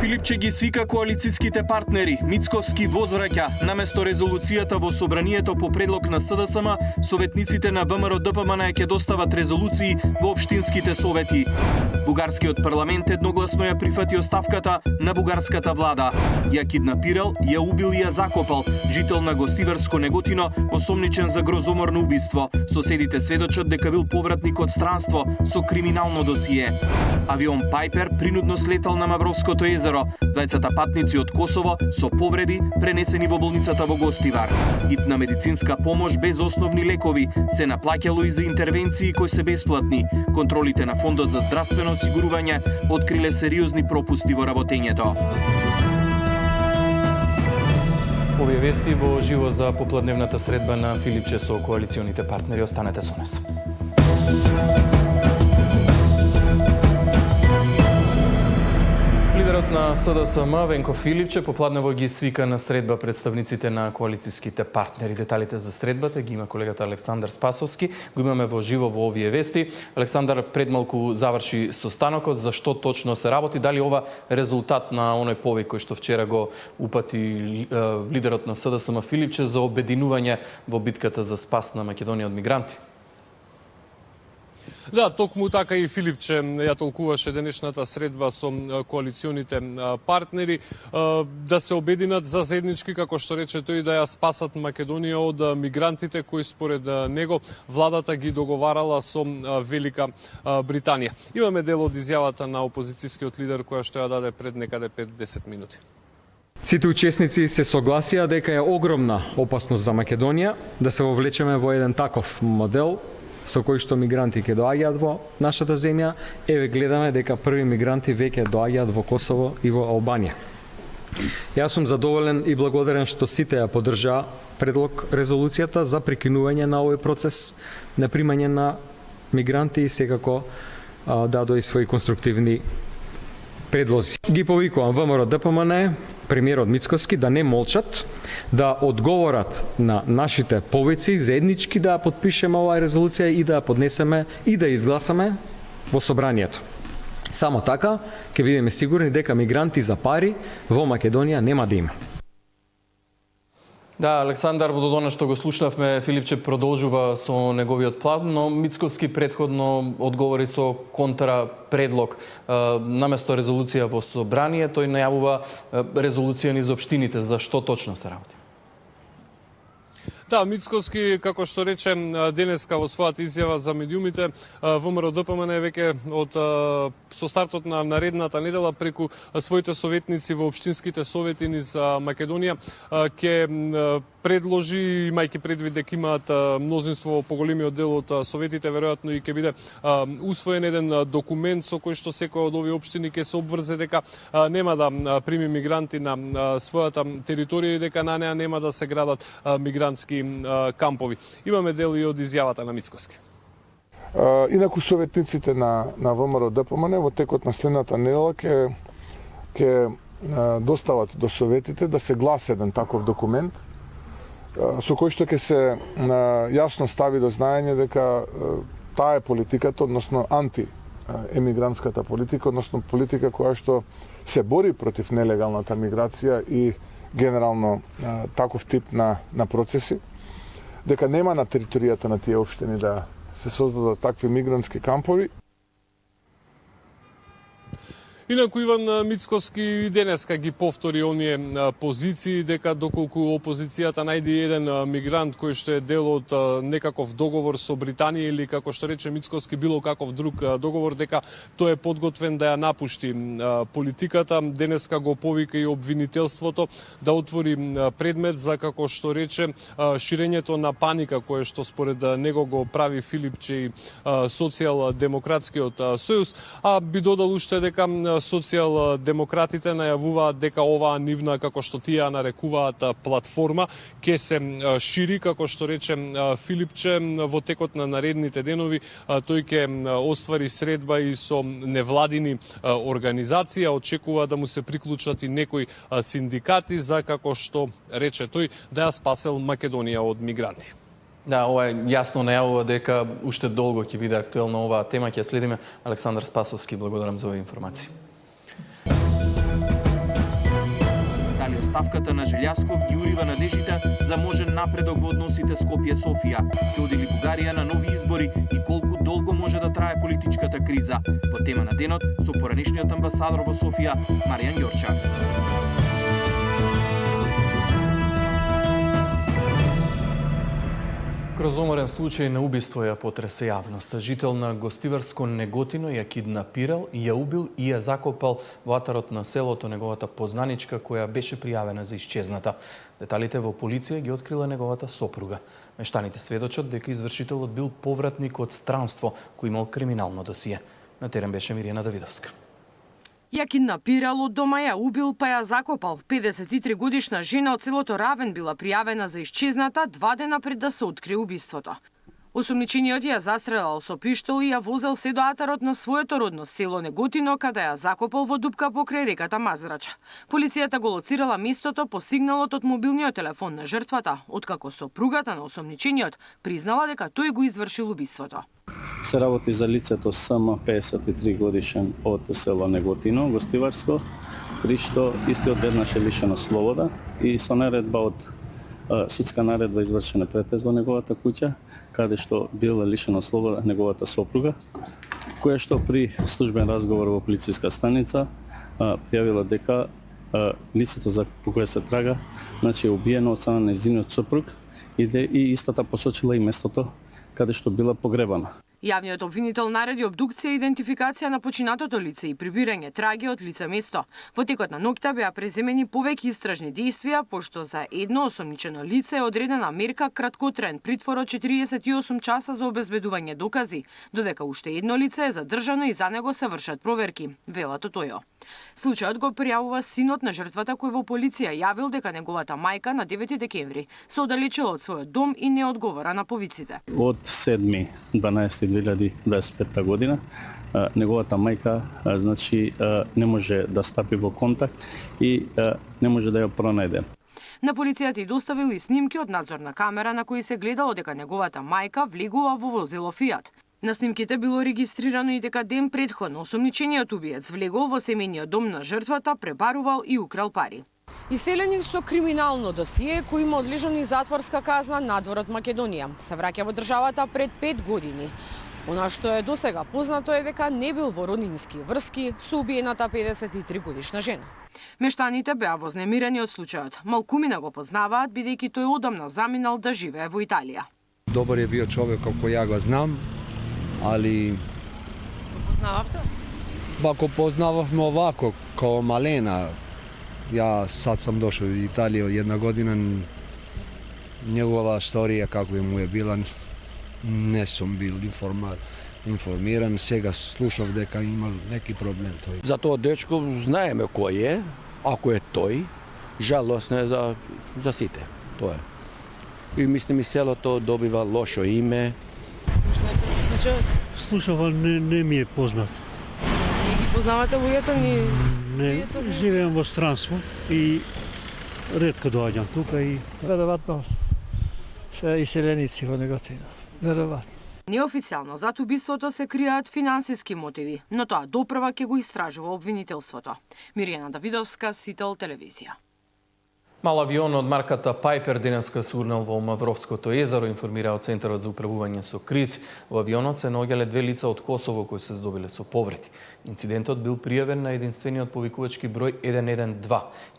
Филипче ги свика коалицијските партнери. Мицковски возвраќа наместо резолуцијата во собранието по предлог на СДСМ, советниците на ВМРО ДПМН ќе достават резолуции во општинските совети. Бугарскиот парламент едногласно ја прифати оставката на бугарската влада. Ја киднапирал, ја убил и ја закопал жител на Гостиварско Неготино, осомничен за грозоморно убиство. Соседите сведочат дека бил повратник од странство со криминално досие. Авион Пайпер принудно слетал на Мавровското езеро. Двајцата патници од Косово со повреди пренесени во болницата во Гостивар. Хитна медицинска помош без основни лекови се наплаќало и за интервенции кои се бесплатни. Контролите на Фондот за здравствено осигурување откриле сериозни пропусти во работењето. Овие вести во живо за попладневната средба на Филипче со коалиционите партнери. Останете со нас. Лидерот на СДСМ Венко Филипче попладнево ги свика на средба представниците на коалицијските партнери. Деталите за средбата ги има колегата Александар Спасовски. Го имаме во живо во овие вести. Александар, предмалку заврши состанокот. За што точно се работи? Дали ова резултат на оној повик кој што вчера го упати лидерот на СДСМ Филипче за обединување во битката за спас на Македонија од мигранти? Да, токму така и Филипче ја толкуваше денешната средба со коалиционите партнери да се обединат за заеднички, како што рече тој, да ја спасат Македонија од мигрантите кои според него владата ги договарала со Велика Британија. Имаме дел од изјавата на опозицијскиот лидер која што ја даде пред некаде 5-10 минути. Сите учесници се согласија дека е огромна опасност за Македонија да се вовлечеме во еден таков модел со кој што мигранти ќе доаѓаат во нашата земја. Еве гледаме дека први мигранти веќе доаѓаат во Косово и во Албанија. Јас сум задоволен и благодарен што сите ја поддржаа предлог резолуцијата за прекинување на овој процес на примање на мигранти и секако дадоа и своји конструктивни предлози. Ги повикувам ВМРО ДПМН, премиерот Мицковски да не молчат, да одговорат на нашите повици, заеднички да подпишеме оваа резолуција и да ја поднесеме и да изгласаме во собранието. Само така ќе бидеме сигурни дека мигранти за пари во Македонија нема да има. Да, Александар, до дона што го слушнавме, Филипче продолжува со неговиот план, но Мицковски предходно одговори со контра предлог. Наместо резолуција во собрание, тој најавува резолуција низ општините. За што точно се работи? Да, Мицковски, како што рече денеска во својата изјава за медиумите, ВМРО ДПМН веќе со стартот на наредната недела преку своите советници во општинските совети низ Македонија ќе предложи, имајќи предвид дека имаат мнозинство во поголемиот дел од советите, веројатно и ќе биде усвоен еден документ со кој што секој од овие општини ќе се обврзе дека нема да прими мигранти на својата територија и дека на неа нема да се градат мигрантски кампови. Имаме дел и од изјавата на Мицковски. Инаку советниците на ВМРО ДПМН во текот на следната недела ќе достават до советите да се гласи еден таков документ со кој што ќе се јасно стави до знаење дека таа е политиката, односно антиемигрантската политика, односно политика која што се бори против нелегалната миграција и генерално таков тип на процеси, дека нема на територијата на тие општини да се создадат такви мигрантски кампови. Инаку Иван Мицковски и денеска ги повтори оние позиции дека доколку опозицијата најде еден мигрант кој што е дел од некаков договор со Британија или како што рече Мицковски било каков друг договор, дека тој е подготвен да ја напушти политиката. Денеска го повика и обвинителството да отвори предмет за, како што рече, ширењето на паника кое што според него го прави Филипче и Социјалдемократскиот сојуз, а би додал уште дека социјалдемократите најавуваат дека оваа нивна, како што тие ја нарекуваат, платформа ќе се шири, како што рече Филипче, во текот на наредните денови тој ќе оствари средба и со невладини организации, очекува да му се приклучат и некои синдикати за, како што рече тој, да ја спасел Македонија од мигранти. Да, ова јасно најавува дека уште долго ќе биде актуелна оваа тема, ќе ја следиме. Александар Спасовски, благодарам за овие информации. оставката на Желјасков ги урива надежите за можен напредок во односите Скопје-Софија. Ќе оди ли Бугарија на нови избори и колку долго може да трае политичката криза? По тема на денот со поранешниот амбасадор во Софија Маријан Ѓорчев. Грозоморен случај на убиство ја потресе јавноста. Жител на Гостиварско Неготино ја киднапирал, ја убил и ја закопал во атарот на селото неговата познаничка која беше пријавена за исчезната. Деталите во полиција ги открила неговата сопруга. Мештаните сведочат дека извршителот бил повратник од странство кој имал криминално досие. На терен беше Миријана Давидовска. Ја киднапирал, од дома ја убил, па ја закопал. 53 годишна жена од селото Равен била пријавена за исчезната 2 дена пред да се открие убиството. Осумничениот ја застрелал со пиштол и ја возел се до атарот на своето родно село Неготино, каде ја закопал во дупка покрај реката Мазрача. Полицијата го лоцирала местото по сигналот од мобилниот телефон на жртвата, откако сопругата на осумничениот признала дека тој го извршил убиството. Се работи за лицето СМ 53 годишен од село Неготино, Гостиварско, при што истиот веднаш е лишено слобода и со наредба од судска наредба извршена претез во неговата куќа, каде што била лишена слобода неговата сопруга, која што при службен разговор во полициска станица пријавила дека лицето за по кое се трага, значи е убиено од страна на нејзиниот сопруг и истата посочила и местото каде што била погребана. Јавниот обвинител нареди обдукција и идентификација на починатото лице и прибирање траги од лице место. Во текот на ноќта беа преземени повеќе истражни действија, пошто за едно осомничено лице е одредена мерка краткотраен притвор од 48 часа за обезбедување докази, додека уште едно лице е задржано и за него се вршат проверки, вела Тотојо. Случајот го пријавува синот на жртвата кој во полиција јавил дека неговата мајка на 9 декември се оддалечила од својот дом и не одговора на повиците. Од 7.12.2025 година неговата мајка значи не може да стапи во контакт и не може да ја пронајде. На полицијата и доставили снимки од надзорна камера на кои се гледало дека неговата мајка влегува во возило Фијат. На снимките било регистрирано и дека ден предходно осомничениот убиец влегол во семејниот дом на жртвата, пребарувал и украл пари. Иселеник со криминално досие кој има одлежана и затворска казна надвор од Македонија се враќа во државата пред 5 години. Она што е досега познато е дека не бил во роднински врски со убиената 53 годишна жена. Мештаните беа вознемирени од случајот. Малкумина го познаваат бидејќи тој одамна заминал да живее во Италија. Добар е био човек како ја го знам, али Познававте? Ако познававме овако, као малена, ја сад сам дошол во Италија една година, негова сторија како му е била, не сум бил информиран, сега слушав дека имал неки проблем тој. За тоа дечко знаеме кој е, ако е тој, жалосно е за сите, тоа е. И мислим и селото добива лошо име. Слушнете за случајот? Слушав, не ми е познат. Не ги познавате луѓето ни? Не, живеам во странство и ретко доаѓам тука и веројатно се иселеници во Неготино. Веројатно. Неофицијално зад убиството се кријаат финансиски мотиви, но тоа допрва ќе го истражува обвинителството. Миријана Давидовска, Сител телевизија. Мал авион од марката Пайпер денеска се урнал во Мавровското езеро, информира од Центарот за управување со кризи. Во авионот се наоѓале 2 лица од Косово кои се здобиле со повреди. Инцидентот бил пријавен на единствениот повикувачки број 112.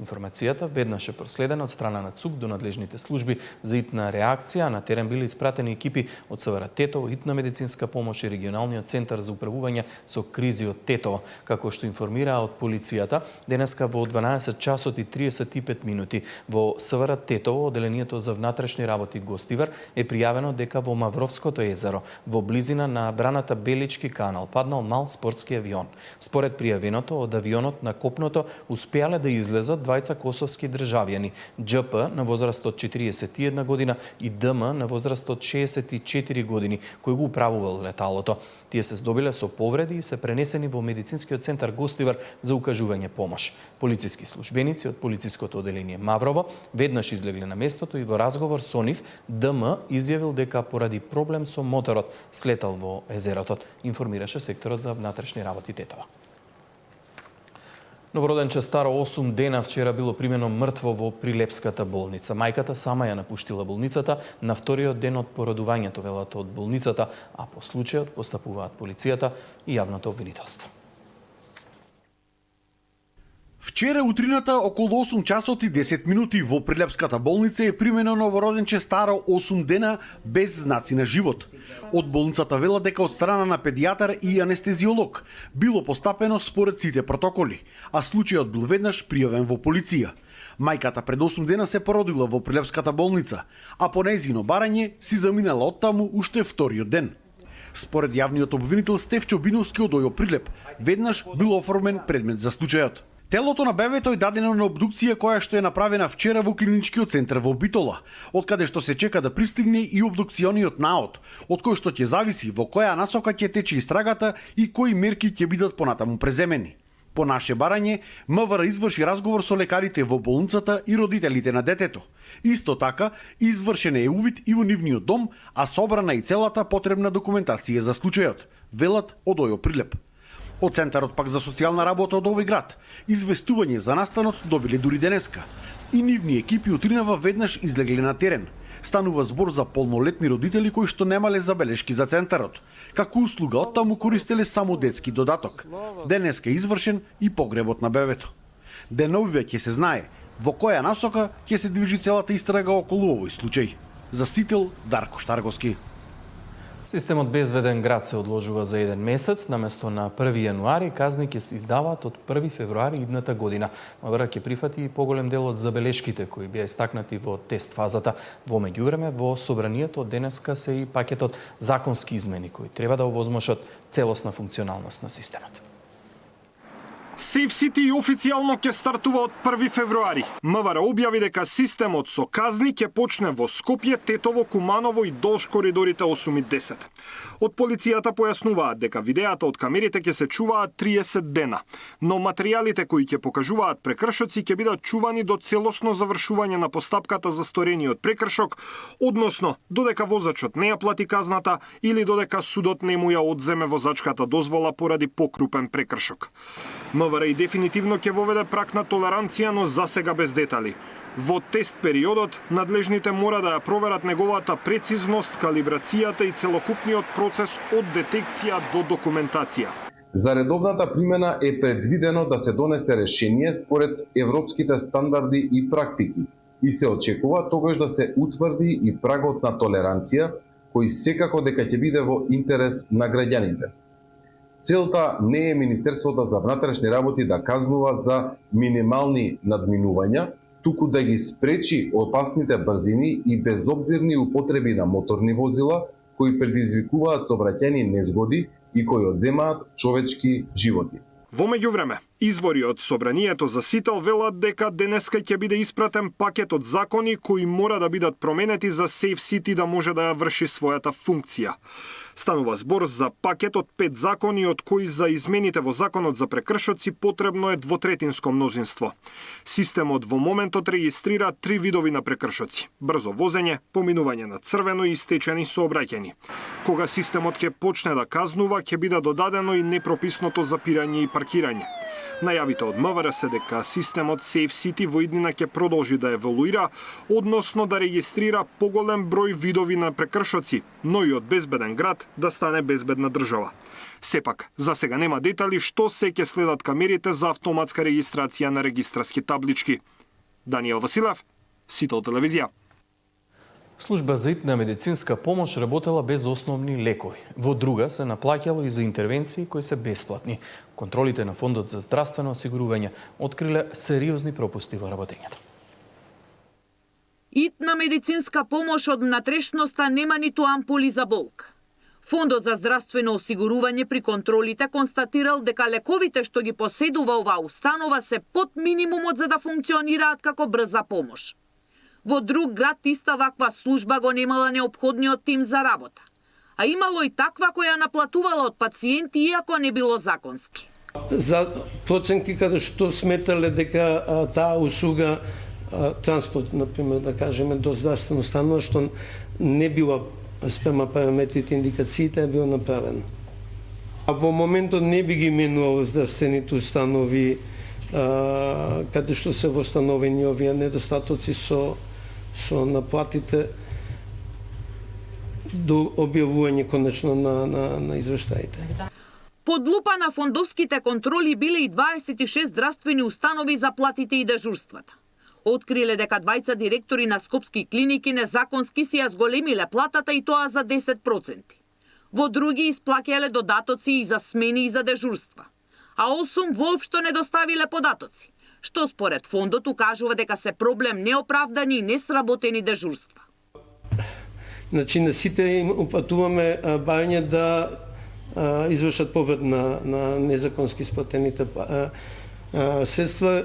Информацијата веднаш е проследена од страна на ЦУК до надлежните служби за итна реакција, а на терен били испратени екипи од СВР Тетово, итна медицинска помош и регионалниот центар за управување со кризи од Тетово. Како што информираа од полицијата, денеска во 12 часот и 35 минути во СВР Тетово, одделението за внатрешни работи Гостивар, е пријавено дека во Мавровското езеро, во близина на браната Белички канал, паднал мал спортски авион. Според пријавеното, од авионот на копното успеале да излезат двајца косовски државјани, ДЖП на возраст од 41 година и ДМ на возраст од 64 години, кој го управувал леталото. Тие се здобиле со повреди и се пренесени во медицинскиот центар Гостивар за укажување помош. Полициски службеници од полициското одделение Маврово веднаш излегле на местото и во разговор со нив ДМ изјавил дека поради проблем со моторот слетал во езерото, информираше секторот за внатрешни работи Тетово. Новороденче старо 8 дена вчера било примено мртво во Прилепската болница. Мајката сама ја напуштила болницата на вториот ден од породувањето, велат од болницата, а по случајот постапуваат полицијата и јавното обвинителство. Вчера утрината околу 8 часот и 10 минути во Прилепската болница е примено новороденче старо 8 дена без знаци на живот. Од болницата велат дека од страна на педијатар и анестезиолог било постапено според сите протоколи, а случајот бил веднаш пријавен во полиција. Мајката пред 8 дена се породила во Прилепската болница, а по нејзино барање си заминала оттаму уште вториот ден. Според јавниот обвинител Стефчо Биновски од ОЈО Прилеп, веднаш бил оформен предмет за случајот. Телото на бебето е дадено на обдукција која што е направена вчера во клиничкиот центар во Битола, од каде што се чека да пристигне и обдукциониот наод, од кој што ќе зависи во која насока ќе тече истрагата и кои мерки ќе бидат понатаму преземени. По наше барање, МВР изврши разговор со лекарите во болницата и родителите на детето. Исто така, извршен е увид и во нивниот дом, а собрана и целата потребна документација за случајот, велат од ОЈО Прилеп. Од Центарот пак за социјална работа од овој град, известување за настанот добиле дури денеска. И нивни екипи утринава веднаш излегле на терен. Станува збор за полнолетни родители кои што немале забелешки за Центарот. Како услуга оттаму користеле само детски додаток. Денеска е извршен и погребот на бебето. Деновиве ќе се знае во која насока ќе се движи целата истрага околу овој случај. За Сител, Дарко Штарговски. Системот Безбеден град се одложува за 1 месец, наместо на 1 јануари, казни ќе се издаваат од 1 февруари идната година. МВР ќе прифати и поголем дел од забелешките кои беа истакнати во тест фазата. Во меѓувреме, во собранието денеска се и пакетот законски измени кои треба да овозможат целосна функционалност на системот. Safe City официјално ќе стартува од 1 февруари. МВР објави дека системот со казни ќе почне во Скопје, Тетово, Куманово и долж коридорите 8 и 10. Од полицијата појаснуваат дека видеата од камерите ќе се чуваат 30 дена, но материјалите кои ќе покажуваат прекршоци ќе бидат чувани до целосно завршување на постапката за сторениот прекршок, односно додека возачот не ја плати казната или додека судот не му ја одземе возачката дозвола поради покрупен прекршок. МВР и дефинитивно ќе воведе прак на толеранција, но засега без детали. Во тест периодот, надлежните мора да ја проверат неговата прецизност, калибрацијата и целокупниот процес од детекција до документација. За редовната примена е предвидено да се донесе решение според европските стандарди и практики и се очекува тогаш да се утврди и прагот на толеранција, кој секако дека ќе биде во интерес на граѓаните. Целта не е Министерството за внатрешни работи да казнува за минимални надминувања, туку да ги спречи опасните брзини и безобзирни употреби на моторни возила кои предизвикуваат сообраќајни незгоди и кои одземаат човечки животи. Во меѓувреме, извори од собранието за Сител велат дека денеска ќе биде испратен пакет од закони кои мора да бидат променети за Safe City да може да ја врши својата функција. Станува збор за пакет од 5 закони, од кои за измените во законот за прекршоци потребно е двотретинско мнозинство. Системот во моментот регистрира 3 видови на прекршоци: брзо возење, поминување на црвено и стечени сообраќајни. Кога системот ќе почне да казнува, ќе биде додадено и непрописното запирање и паркирање. Најавите од МВР се дека системот Safe City во иднина ќе продолжи да еволуира, односно да регистрира поголем број видови на прекршоци, но и од безбеден град да стане безбедна држава. Сепак, за сега нема детали што се ќе следат камерите за автоматска регистрација на регистарски таблички. Даниел Василев, Сител телевизија. Служба за итна медицинска помош работела без основни лекови. Во друга се наплаќало и за интервенции кои се бесплатни. Контролите на Фондот за здравствено осигурување откриле сериозни пропусти во работењето. Итна медицинска помош од внатрешноста нема ниту ампули за болка. Фондот за здравствено осигурување при контролите констатирал дека лековите што ги поседува оваа установа се под минимумот за да функционираат како брза помош. Во друг град иста ваква служба го немала неопходниот тим за работа, а имало и таква која наплатувала од пациенти иако не било законски. За проценки каде што сметале дека таа услуга транспорт, например, да кажеме, до здравствено установа што не била спрема параметрите, индикациите е било направено. А во моментот не би ги менувал здравствените установи каде што се востановени овие недостатоци со наплатите до објавување конечно на извештаите. Под лупа на фондовските контроли биле и 26 здравствени установи за платите и дежурствата. Откриле дека двајца директори на скопски клиники незаконски си ја зголемиле платата и тоа за 10%. Во други исплаќале додатоци и за смени и за дежурства. А 8 воопшто не доставиле податоци, што според фондот укажува дека се проблем неоправдани и несработени дежурства. Значи на сите им упатуваме бајање да извршат поврат на незаконски сплатените средства.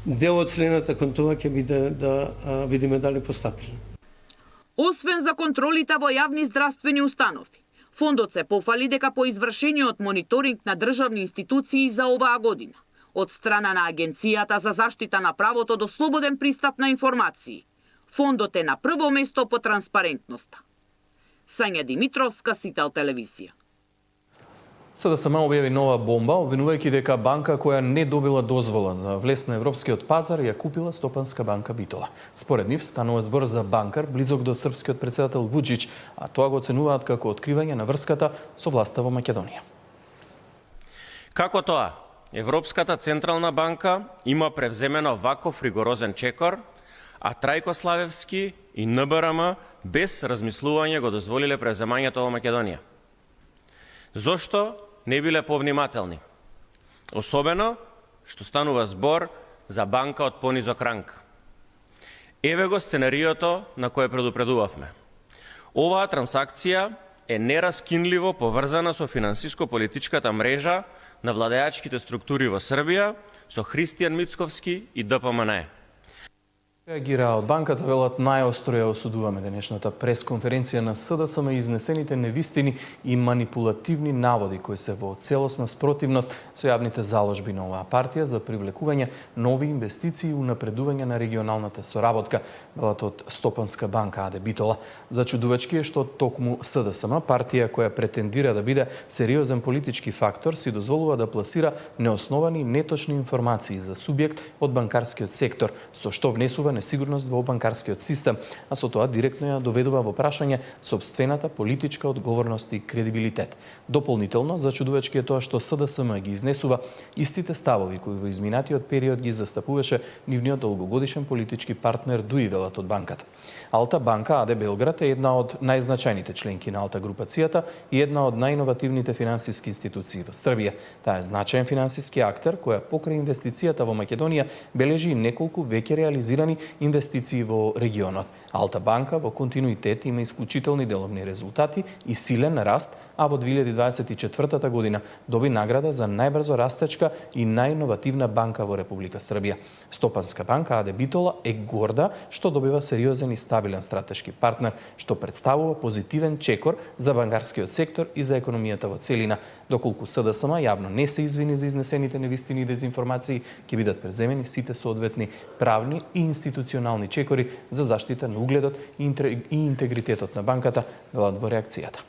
Дел од следната кон тоа ќе биде да видиме дали постапили. Освен за контролите во јавни здравствени установи, фондот се пофали дека по извршениот мониторинг на државни институции за оваа година, од страна на Агенцијата за заштита на правото до слободен пристап на информации, фондот е на прво место по транспарентноста. Сања Димитровска, Сител телевизија. СДСМ објави нова бомба, обвинувајќи дека банка која не добила дозвола за влез на европскиот пазар ја купила Стопанска банка Битола. Според нив станува збор за банкар близок до српскиот претседател Вуџич, а тоа го оценуваат како откривање на врската со власта во Македонија. Како тоа? Европската централна банка има превземено ваков ригорозен чекор, а Трајко Славевски и НБРМ без размислување го дозволиле превземањето во Македонија. Зошто не биле повнимателни? Особено што станува збор за банка од понизок ранг. Еве го сценариото на кое предупредувавме. Оваа трансакција е нераскинливо поврзана со финансиско-политичката мрежа на владеачките структури во Србија со Христијан Мицковски и ДПМН. Реагира од банката, велат најостро ја осудуваме денешната пресконференција на СДСМ и изнесените невистини и манипулативни наводи кои се во целосна спротивност со јавните заложби на оваа партија за привлекување нови инвестиции и унапредување на регионалната соработка, велат од Стопанска банка АД Битола. Зачудувачки е што токму СДСМ, партија која претендира да биде сериозен политички фактор, си дозволува да пласира неосновани и неточни информации за субјект од банкарскиот сектор, со што внесува несигурност во банкарскиот систем, а со тоа директно ја доведува во прашање сопствената политичка одговорност и кредибилитет. Дополнително, зачудувачки е тоа што СДСМ ги изнесува истите ставови кои во изминатиот период ги застапуваше нивниот долгогодишен политички партнер Дуи, велат од банката. Алта банка АД Белград е една од најзначајните членки на Алта групацијата и една од најиновативните финансиски институции во Србија. Таа е значаен финансиски актер која покрај инвестицијата во Македонија бележи неколку веќе реализирани инвестиции во регионот. Алта банка во континуитет има исклучителни деловни резултати и силен раст, а во 2024 година доби награда за најбрзо растечка и најиновативна банка во Република Србија. Стопанска банка АД Битола е горда што добива сериозен и стабилен стратешки партнер, што представува позитивен чекор за банкарскиот сектор и за економијата во целина. Доколку СДСМ јавно не се извини за изнесените невистини и дезинформации, ќе бидат преземени сите соодветни правни и институционални чекори за заштита на угледот и интегритетот на банката, велат во реакцијата.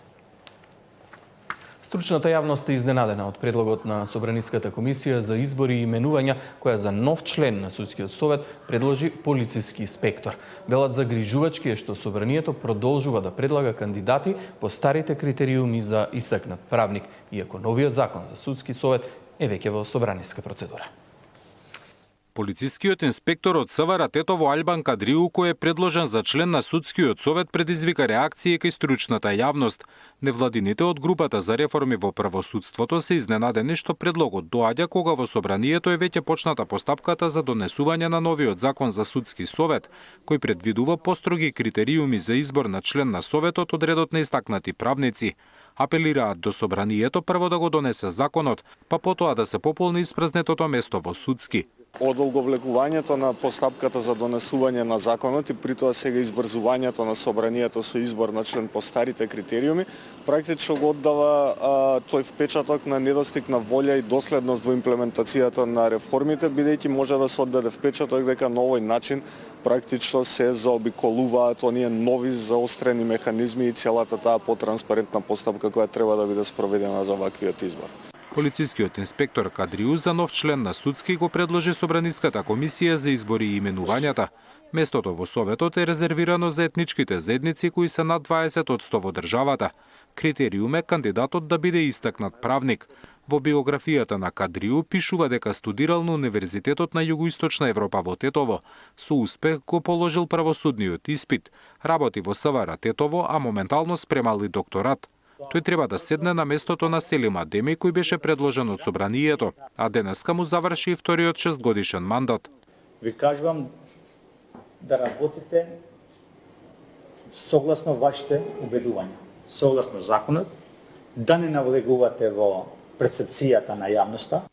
Стручната јавност е изненадена од предлогот на Собраниската комисија за избори и именувања, која за нов член на Судскиот совет предложи полициски инспектор. Велат загрижувачки е што Собранието продолжува да предлага кандидати по старите критериуми за истакнат правник, иако новиот закон за Судски совет е веќе во собраниска процедура. Полицискиот инспектор од СВР Тетово Альбан Кадриу, кој е предложен за член на Судскиот совет, предизвика реакции кај стручната јавност. Невладините од групата за реформи во правосудството се изненадени што предлогот доаѓа кога во собранието е веќе почната постапката за донесување на новиот закон за Судски совет, кој предвидува построги критериуми за избор на член на советот од редот на истакнати правници. Апелираат до собранието прво да го донесе законот, па потоа да се пополни испразнетото место во Судски. Одолговлекувањето на постапката за донесување на законот и притоа сега избрзувањето на собранието со избор на член по старите критериуми практично го оддава тој впечаток на недостиг на волја и доследност во имплементацијата на реформите, бидејќи може да се оддаде впечаток дека на овој начин практично се заобиколуваат оние нови заострени механизми и целата таа потранспарентна постапка која треба да биде спроведена за ваквиот избор. Полицискиот инспектор Кадриу за нов член на судски го предложи Собраниската комисија за избори и именувањата. Местото во Советот е резервирано за етничките заедници кои се над 20% во државата. Критериум е кандидатот да биде истакнат правник. Во биографијата на Кадриу пишува дека студирал на Универзитетот на Југоисточна Европа во Тетово. Со успех го положил правосудниот испит. Работи во СВР Тетово, а моментално спремал и докторат. Тој треба да седне на местото на Селим Адеми, кој беше предложен од Собранието, а денеска му заврши и вториот 6-годишен мандат. Ви кажувам да работите согласно вашите убедувања, согласно законот, да не навлегувате во перцепцијата на јавноста.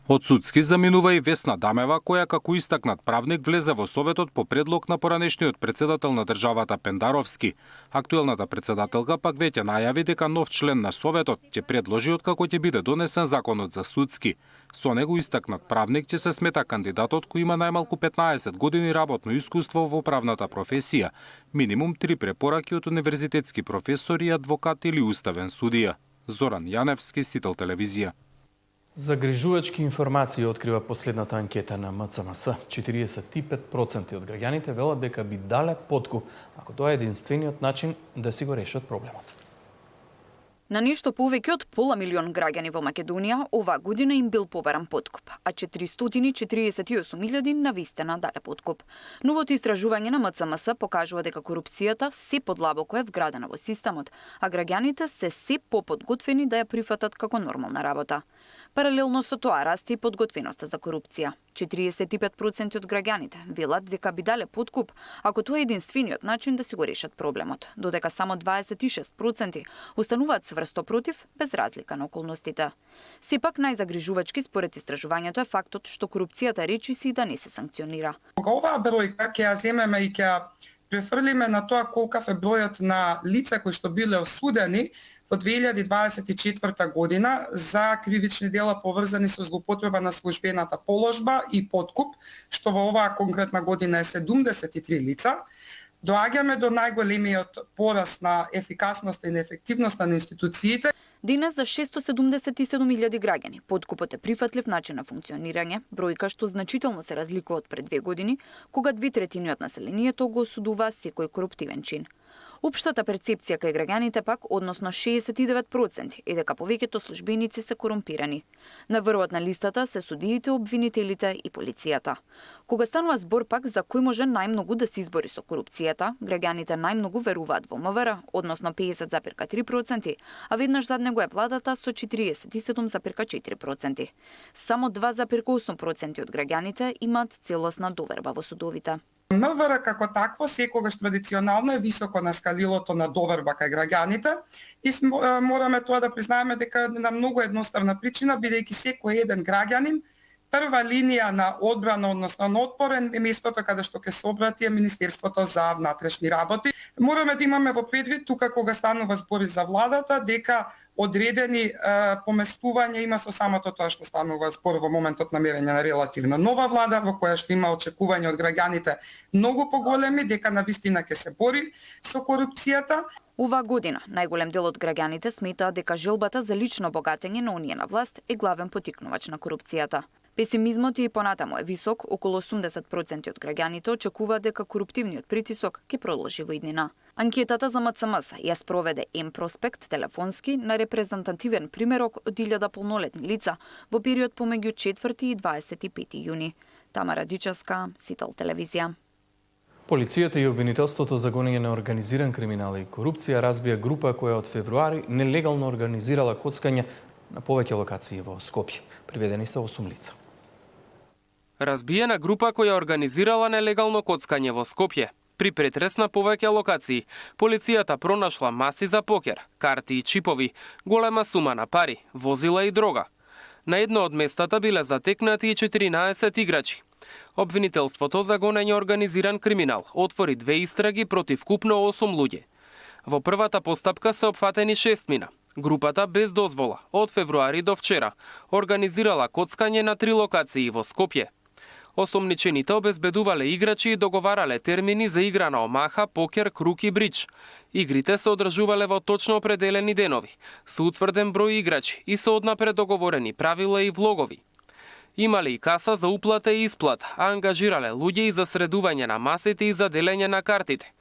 Од судски заминува и Весна Дамева, која како истакнат правник влезе во Советот по предлог на поранешниот председател на државата Пендаровски. Актуелната председателка пак веќе најави дека нов член на Советот ќе предложи откако ќе биде донесен законот за судски. Со него истакнат правник ќе се смета кандидатот кој има најмалку 15 години работно искуство во правната професија, минимум 3 препораки од универзитетски професори, адвокат или уставен судија. Зоран Јаневски, Сител телевизија. Загрижувачки информации открива последната анкета на МЦМС. 45% од граѓаните велат дека би дале подкуп, ако тоа е единствениот начин да си го решат проблемот. На нешто повеќе од пола милион граѓани во Македонија оваа година им бил побаран подкуп, а 448.000 навистина дале подкуп. Новото истражување на МЦМС покажува дека корупцијата се подлабоко е вградена во системот, а граѓаните се поподготвени да ја прифатат како нормална работа. Паралелно со тоа расте и подготвеноста за корупција. 45% од граѓаните велат дека би дале подкуп, ако тоа е единствениот начин да си го решат проблемот, додека само 26% остануваат цврсто против, без разлика на околностите. Сепак најзагрижувачки според истражувањето е фактот што корупцијата речиси да не се санкционира. Оваа бројка ќе ја земеме и ќе префрлиме на тоа колкав е бројот на лица кои што биле осудени во 2024 година за кривични дела поврзани со злоупотреба на службената положба и подкуп, што во оваа конкретна година е 73 лица. Доаѓаме до најголемиот пораст на ефикасноста и неефективноста на институциите. Денес за 677.000 граѓани подкупот е прифатлив начин на функционирање, бројка што значително се разликува од пред 2 години, кога 2/3 од населението го осудува секој коруптивен чин. Општата перцепција кај граѓаните пак, односно 69%, е дека повеќето службеници се корумпирани. На врвот на листата се судиите, обвинителите и полицијата. Кога станува збор пак за кој може најмногу да се избори со корупцијата, граѓаните најмногу веруваат во МВР, односно 50,3%, а веднаш зад него е владата со 47,4%. Само 2,8% од граѓаните имаат целосна доверба во судовите. МВР како такво секогаш традиционално е високо на скалилото на доверба кај граѓаните и мораме тоа да признаеме дека на многу едноставна причина, бидејќи секој еден граѓанин прва линија на одбрана, односно на отпорен е местото каде што ќе се обрати е Министерството за внатрешни работи. Мораме да имаме во предвид тука кога станува збори за владата дека одредени поместување има со самото тоа што станува збор во моментот на мерење на релативно нова влада во која што има очекување од граѓаните многу поголеми дека навистина ќе се бори со корупцијата. Оваа година најголем дел од граѓаните сметаат дека желбата за лично богатење на оние на власт е главен поттикнувач на корупцијата. Песимизмот и понатаму е висок, околу 80% од граѓаните очекуваат дека коруптивниот притисок ќе продолжи во иднина. Анкетата за МЦМС ја спроведе М-проспект телефонски на репрезентативен примерок од 1000 полнолетни лица во период помеѓу 4 и 25 јуни. Тамара Дичевска, Сител телевизија. Полицијата и обвинителството за гонење на организиран криминал и корупција разбија група која од февруари нелегално организирала коцкање на повеќе локации во Скопје. Приведени се 8 лица. Разбиена група која организирала нелегално коцкање во Скопје. При претрес на повеќе локации, полицијата пронашла маси за покер, карти и чипови, голема сума на пари, возила и дрога. На едно од местата биле затекнати и 14 играчи. Обвинителството за гонење организиран криминал отвори 2 истраги против купно 8 луѓе. Во првата постапка се опфатени 6 мина. Групата без дозвола од февруари до вчера организирала коцкање на 3 локации во Скопје. Осомничените обезбедувале играчи и договарале термини за игра на омаха, покер, круг и бридж. Игрите се одржувале во точно определени денови, со утврден број играчи и со однапред договорени правила и влогови. Имале и каса за уплата и исплата, а ангажирале луѓе и за средување на масите и за делење на картите.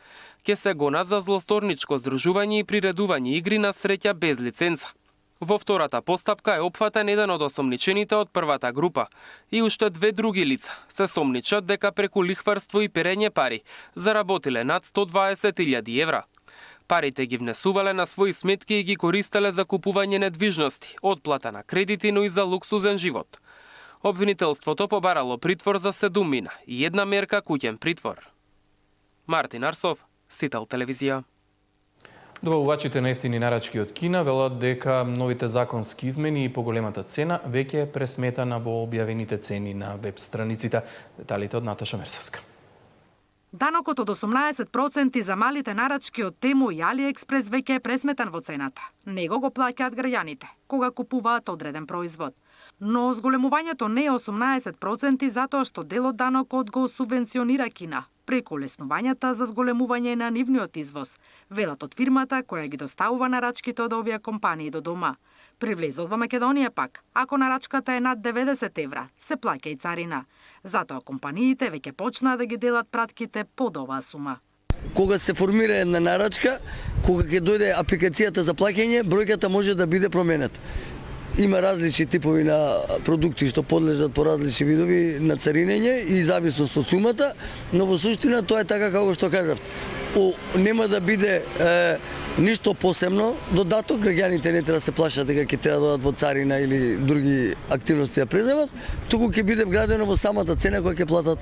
Ке се гонат за злосторничко здружување и приредување игри на среќа без лиценца. Во втората постапка е опфатен еден од осомничените од првата група и уште две други лица се сомничат дека преку лихварство и перење пари заработиле над 120.000 евра. Парите ги внесувале на своји сметки и ги користеле за купување недвижности, отплата на кредити, но и за луксузен живот. Обвинителството побарало притвор за 7 мина и една мерка куќен притвор. Мартин Арсов, Сител телевизија. Добавувачите на ефтини нарачки од Кина велат дека новите законски измени и поголемата цена веќе е пресметана во објавените цени на веб страниците. Деталите од Наташа Мерсовска. Данокот од 18% за малите нарачки од Тему и Алиекспрес веќе е пресметан во цената. Него го плаќаат граѓаните кога купуваат одреден производ. Но зголемувањето не е 18% затоа што дел од данокот го субвенционира Кина преку леснувањата за зголемување на нивниот извоз, велат од фирмата која ги доставува нарачките од овие компании до дома. При влезот во Македонија пак, ако нарачката е над 90 евра, се плаќа и царина. Затоа компаниите веќе почнаа да ги делат пратките под оваа сума. Кога се формира една нарачка, кога ќе дојде апликацијата за плаќање, бројката може да биде променета. Има различни типови на продукти што подлежат по различни видови на царинење и зависност од сумата, но во суштина тоа е така како што кажавте. Нема да биде ништо посебно додаток, граѓаните не треба да се плашат дека ќе треба да додат во царина или други активности да преземат, туку ќе биде вградено во самата цена која ќе платат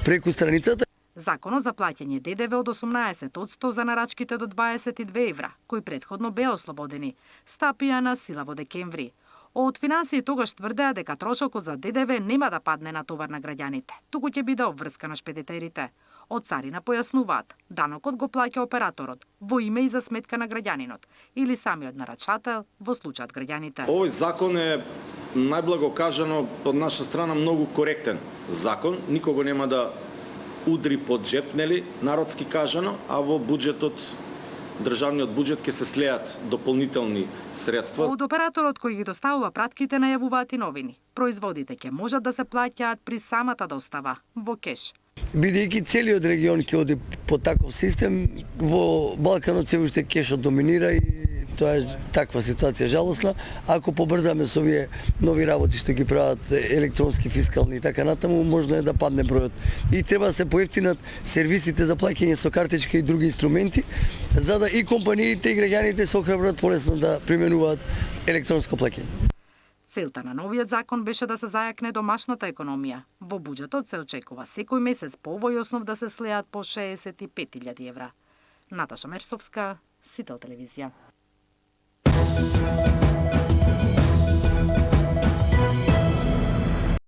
преку страницата. Законот за плаќање ДДВ од 18% за нарачките до 22 евра, кои претходно беа ослободени, стапија на сила во декември. Од финансии тогаш тврдеа дека трошокот за ДДВ нема да падне на товар на граѓаните, туку ќе биде обврска на шпедитерите. Од царина појаснуваат, данокот го плаќа операторот во име и за сметка на граѓанинот или самиот нарачател во случајот граѓаните. Овој закон е најблаго кажано од наша страна многу коректен закон, никого нема да удри под джеп, нели, народски кажано, а во буџетот, државниот буџет ќе се слеат дополнителни средства. Од операторот кој ги доставува пратките најавуваат и новини. Производите ќе можат да се плаќаат при самата достава во кеш. Бидејќи целиот регион ќе оди по таков систем, во Балканот се уште кешот доминира и тоа е таква ситуација жалосна. Ако побрзаме со овие нови работи што ги прават електронски, фискални и така натаму, можно е да падне бројот. И треба да се поевтинат сервисите за плаќање со картичка и други инструменти, за да и компаниите и граѓаните се охрабрат полесно да применуваат електронско плаќање. Целта на новиот закон беше да се зајакне домашната економија. Во буџетот се очекува секој месец по овој основ да се слеат по 65.000 евра. Наташа Мерсовска, Сител телевизија.